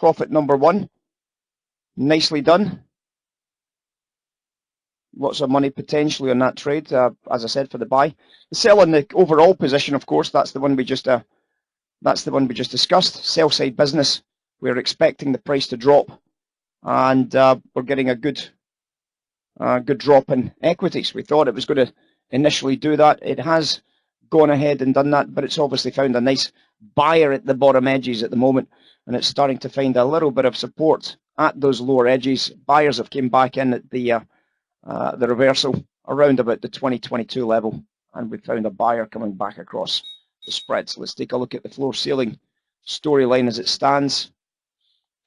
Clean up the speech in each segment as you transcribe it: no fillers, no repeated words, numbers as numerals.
profit number one. Nicely done. Lots of money potentially on that trade, as I said, for the buy. The sell on the overall position, of course, that's the one we just discussed. Sell side business. We're expecting the price to drop, and we're getting a good drop in equities. We thought it was going to initially do that. It has gone ahead and done that, but it's obviously found a nice buyer at the bottom edges at the moment, and it's starting to find a little bit of support at those lower edges. Buyers have came back in at the reversal around about the 2022 level, and we found a buyer coming back across the spread. So let's take a look at the floor ceiling storyline as it stands.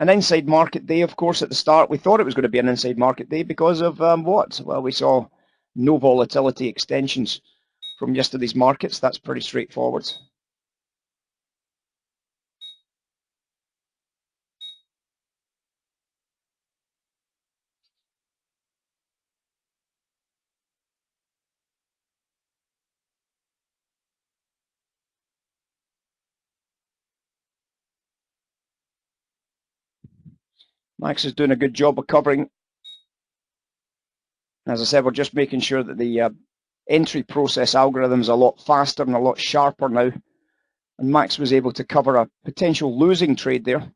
An inside market day, of course. At the start we thought it was going to be an inside market day because of what? Well, we saw no volatility extensions from yesterday's markets. That's pretty straightforward. Max is doing a good job of covering. As I said, we're just making sure that the entry process algorithm is a lot faster and a lot sharper now. And Max was able to cover a potential losing trade there.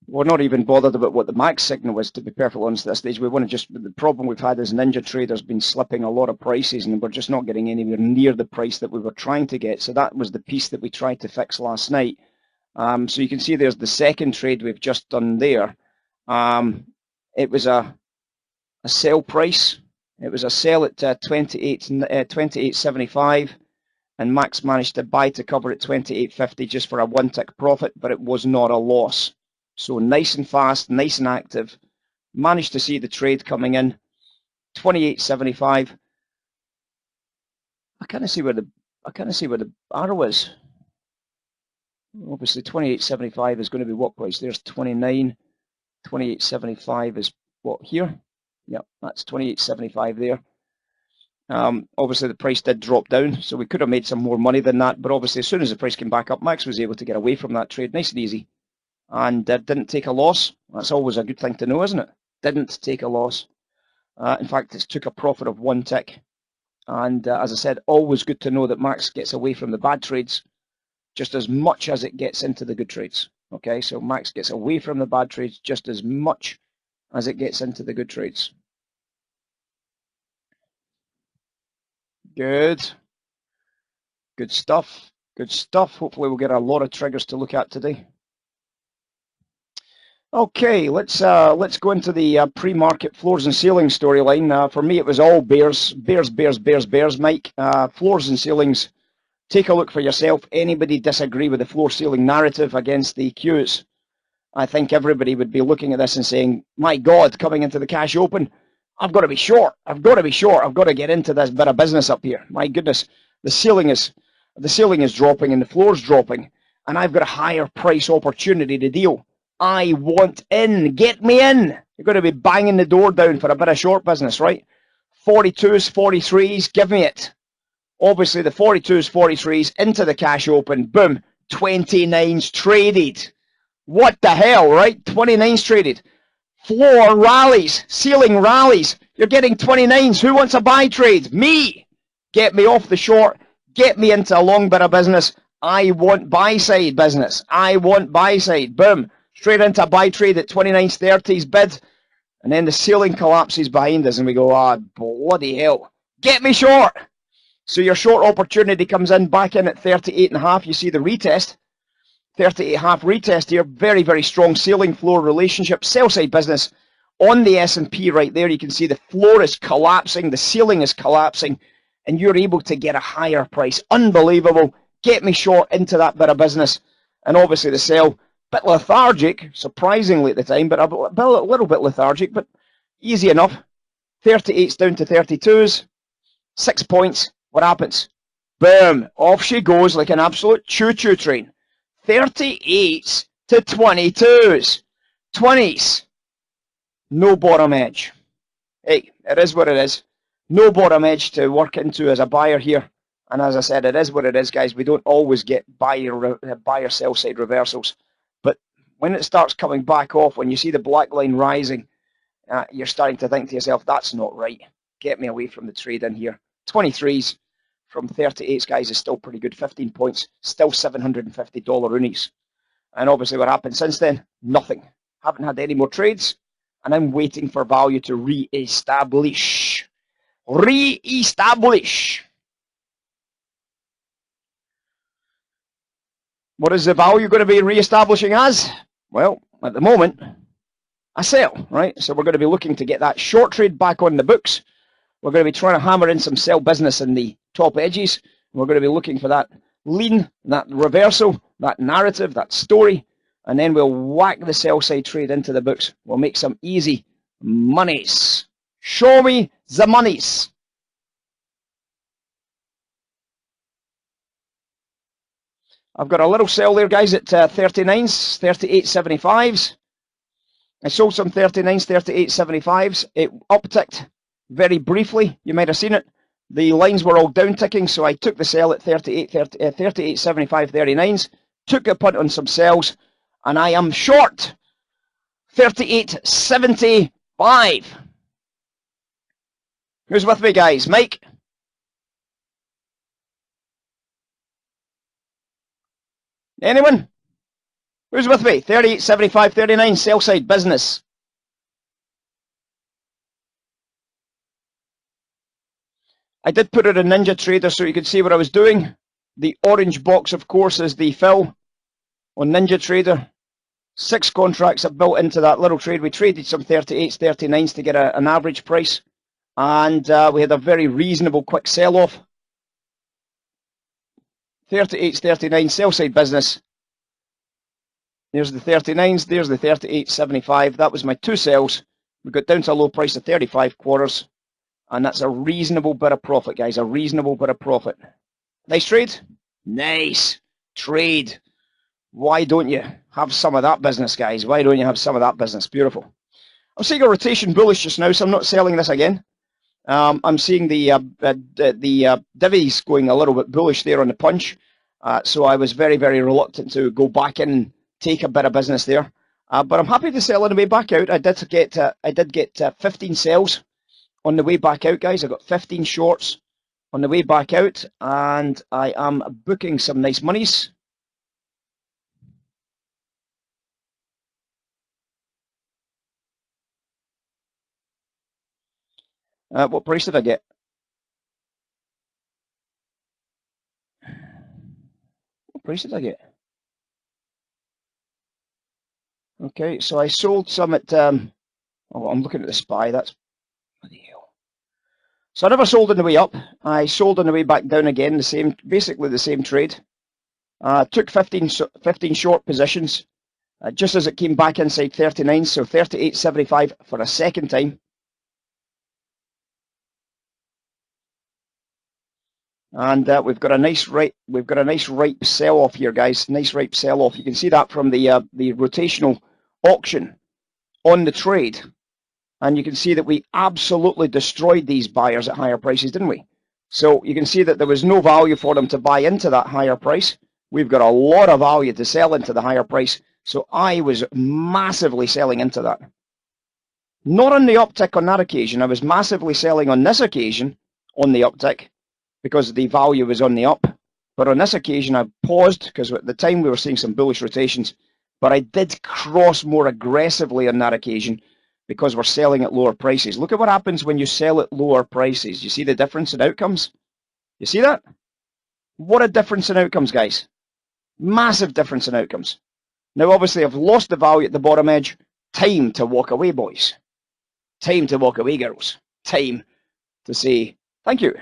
We're not even bothered about what the max signal is, to be perfectly honest at this stage. We want to just, the problem we've had is Ninja Trader's been slipping a lot of prices, and we're just not getting anywhere near the price that we were trying to get. So that was the piece that we tried to fix last night. So you can see there's the second trade we've just done there. It was a sell price. It was a sell at 28.75, and Max managed to buy to cover at 28.50 just for a one tick profit, but it was not a loss. So nice and fast, nice and active. Managed to see the trade coming in. 28.75. I kind of see where the arrow is. Obviously 28.75 is going to be what price? There's 29. 28.75 is what here? Yep, that's 28.75 there. Obviously the price did drop down, so we could have made some more money than that, but obviously as soon as the price came back up, Max was able to get away from that trade nice and easy, and didn't take a loss. That's always a good thing to know, isn't it? Didn't take a loss. In fact, it took a profit of one tick, and as I said, always good to know that Max gets away from the bad trades just as much as it gets into the good trades. Okay, so Max gets away from the bad trades just as much as it gets into the good trades. Good. Good stuff. Good stuff. Hopefully we'll get a lot of triggers to look at today. Okay, let's go into the pre-market floors and ceilings storyline. For me, it was all bears, Mike. Floors and ceilings. Take a look for yourself. Anybody disagree with the floor ceiling narrative against the Qs? I think everybody would be looking at this and saying, my God, coming into the cash open, I've got to be short. I've got to be short. I've got to get into this bit of business up here. My goodness, the ceiling is dropping and the floor's dropping, and I've got a higher price opportunity to deal. I want in. Get me in. You're going to be banging the door down for a bit of short business, right? 42s, 43s, give me it. Obviously, the 42s, 43s into the cash open. Boom. 29s traded. What the hell, right? 29s traded. Floor rallies. Ceiling rallies. You're getting 29s. Who wants a buy trade? Me. Get me off the short. Get me into a long bit of business. I want buy side business. I want buy side. Boom. Straight into a buy trade at 29s, 30s bid. And then the ceiling collapses behind us and we go, ah, bloody hell. Get me short. So your short opportunity comes in back in at 38.5. You see the retest. 38.5 retest here. Very, very strong ceiling floor relationship. Sell side business on the S&P right there. You can see the floor is collapsing. The ceiling is collapsing. And you're able to get a higher price. Unbelievable. Get me short into that bit of business. And obviously the sell, bit lethargic, surprisingly at the time, but a little bit lethargic, but easy enough. 38s down to 32s. 6 points. What happens? Boom. Off she goes like an absolute choo-choo train. 38s to 22s. 20s. No bottom edge. Hey, it is what it is. No bottom edge to work into as a buyer here. And as I said, it is what it is, guys. We don't always get buyer sell side reversals. But when it starts coming back off, when you see the black line rising, you're starting to think to yourself, that's not right. Get me away from the trade in here. 23s from 38s, guys, is still pretty good. 15 points, still $750 unis. And obviously what happened since then? Nothing. Haven't had any more trades, and I'm waiting for value to re-establish. Re-establish. What is the value going to be re-establishing as? Well, at the moment, a sell, right? So we're going to be looking to get that short trade back on the books. We're going to be trying to hammer in some sell business in the top edges. We're going to be looking for that lean, that reversal, that narrative, that story, and then we'll whack the sell side trade into the books. We'll make some easy monies. Show me the monies. I've got a little sell there, guys, at 39s, 38.75s. I sold some 39s, 38.75s. It upticked very briefly. You might have seen it. The lines were all down ticking, so I took the sell at 38.75, 39s. Took a punt on some sells, and I am short 38.75. Who's with me, guys? Mike? Anyone? Who's with me? 38.75, 39, sell side business. I did put it in Ninja Trader so you could see what I was doing. The orange box, of course, is the fill on Ninja Trader. 6 contracts are built into that little trade. We traded some 38s, 39s to get an average price. And we had a very reasonable quick sell-off. 38s, 39s, sell side business. There's the 39s, there's the 38.75. That was my 2 sells. We got down to a low price of 35 quarters. And that's a reasonable bit of profit, guys. A reasonable bit of profit. Nice trade? Nice trade. Why don't you have some of that business, guys? Why don't you have some of that business? Beautiful. I'm seeing a rotation bullish just now, so I'm not selling this again. I'm seeing the divvies going a little bit bullish there on the punch. So I was very, very reluctant to go back in and take a bit of business there. But I'm happy to sell on the way back out. I did get 15 sells on the way back out, guys. I got 15 shorts on the way back out, and I am booking some nice monies. What price did I get? What price did I get? Okay, so I sold some at, oh, I'm looking at the SPY, that's, bloody hell. So I never sold on the way up. I sold on the way back down again, basically the same trade. Took 15 short positions, just as it came back inside 39, so 38.75 for a second time. And we've got a nice ripe sell-off here, guys. Nice ripe sell-off. You can see that from the rotational auction on the trade, and you can see that we absolutely destroyed these buyers at higher prices, didn't we? So you can see that there was no value for them to buy into that higher price. We've got a lot of value to sell into the higher price, so I was massively selling into that. Not on the uptick on that occasion. I was massively selling on this occasion on the uptick, because the value was on the up. But on this occasion, I paused because at the time we were seeing some bullish rotations. But I did cross more aggressively on that occasion because we're selling at lower prices. Look at what happens when you sell at lower prices. You see the difference in outcomes? You see that? What a difference in outcomes, guys. Massive difference in outcomes. Now, obviously, I've lost the value at the bottom edge. Time to walk away, boys. Time to walk away, girls. Time to say thank you.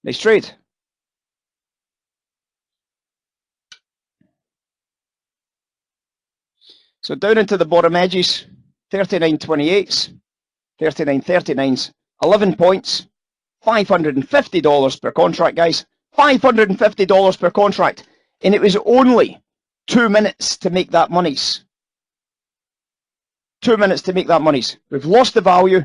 Nice trade. So down into the bottom edges, 39.28s, 39.39s, 11 points, $550 per contract, guys. $550 per contract. And it was only 2 minutes to make that monies. 2 minutes to make that monies. We've lost the value.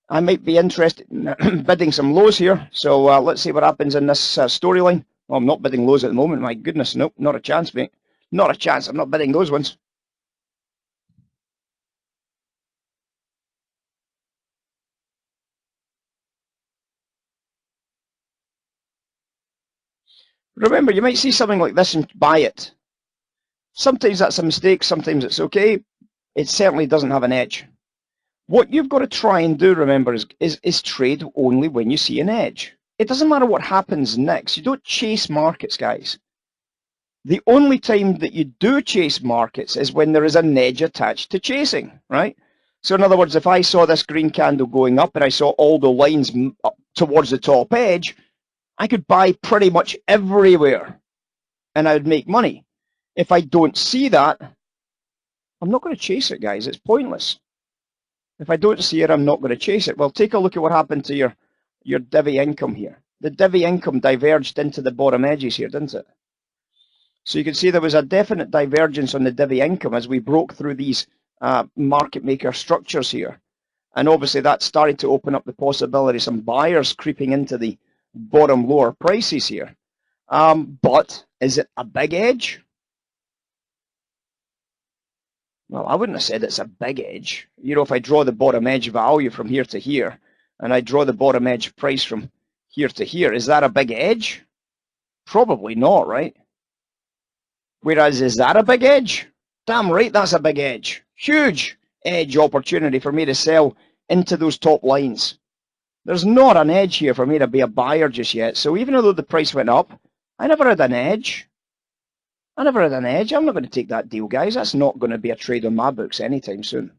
I might be interested in bidding some lows here. So let's see what happens in this storyline. Well, I'm not bidding lows at the moment. My goodness, nope, not a chance, mate. Not a chance. I'm not bidding those ones. Remember, you might see something like this and buy it. Sometimes that's a mistake. Sometimes it's okay. It certainly doesn't have an edge. What you've got to try and do, remember, is trade only when you see an edge. It doesn't matter what happens next. You don't chase markets, guys. The only time that you do chase markets is when there is an edge attached to chasing, right? So in other words, if I saw this green candle going up and I saw all the lines up towards the top edge, I could buy pretty much everywhere and I would make money. If I don't see that, I'm not going to chase it, guys. It's pointless. If I don't see it, I'm not going to chase it. Well, take a look at what happened to your divvy income here. The divvy income diverged into the bottom edges here, didn't it? So you can see there was a definite divergence on the divvy income as we broke through these market maker structures here. And obviously that started to open up the possibility of some buyers creeping into the bottom lower prices here. But is it a big edge? Well, I wouldn't have said it's a big edge. You know, if I draw the bottom edge value from here to here, and I draw the bottom edge price from here to here, is that a big edge? Probably not, right? Whereas, is that a big edge? Damn right, that's a big edge. Huge edge opportunity for me to sell into those top lines. There's not an edge here for me to be a buyer just yet. So even though the price went up, I never had an edge. I'm not going to take that deal, guys. That's not going to be a trade on my books anytime soon.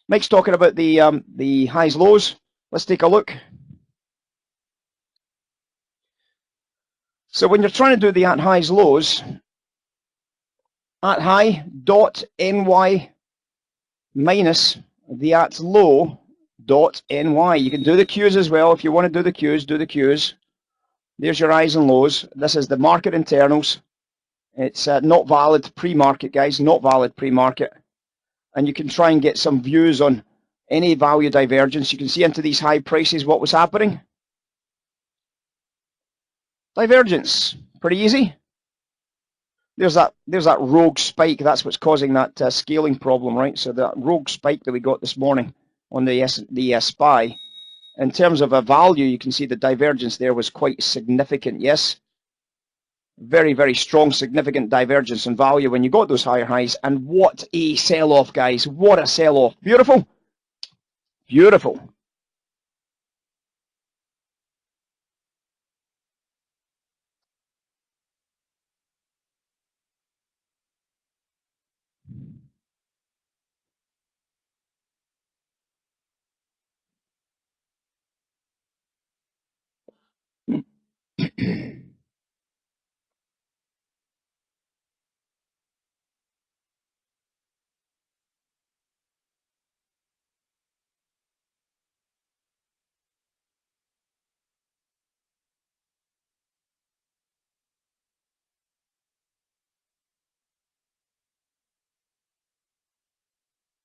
Mike's talking about the highs, lows. Let's take a look. So when you're trying to do the at highs, lows, at high dot ny minus the at low dot ny. You can do the Qs as well. If you want to do the Qs, do the Qs. There's your highs and lows. This is the market internals. It's not valid pre-market, guys, not valid pre-market. And you can try and get some views on any value divergence. You can see into these high prices what was happening. Divergence, pretty easy. There's that rogue spike. That's what's causing that scaling problem, right? So that rogue spike that we got this morning on the SPY. In terms of a value, you can see the divergence there was quite significant, yes. Very, very strong, significant divergence in value when you got those higher highs. And what a sell-off, guys. What a sell-off. Beautiful. Beautiful.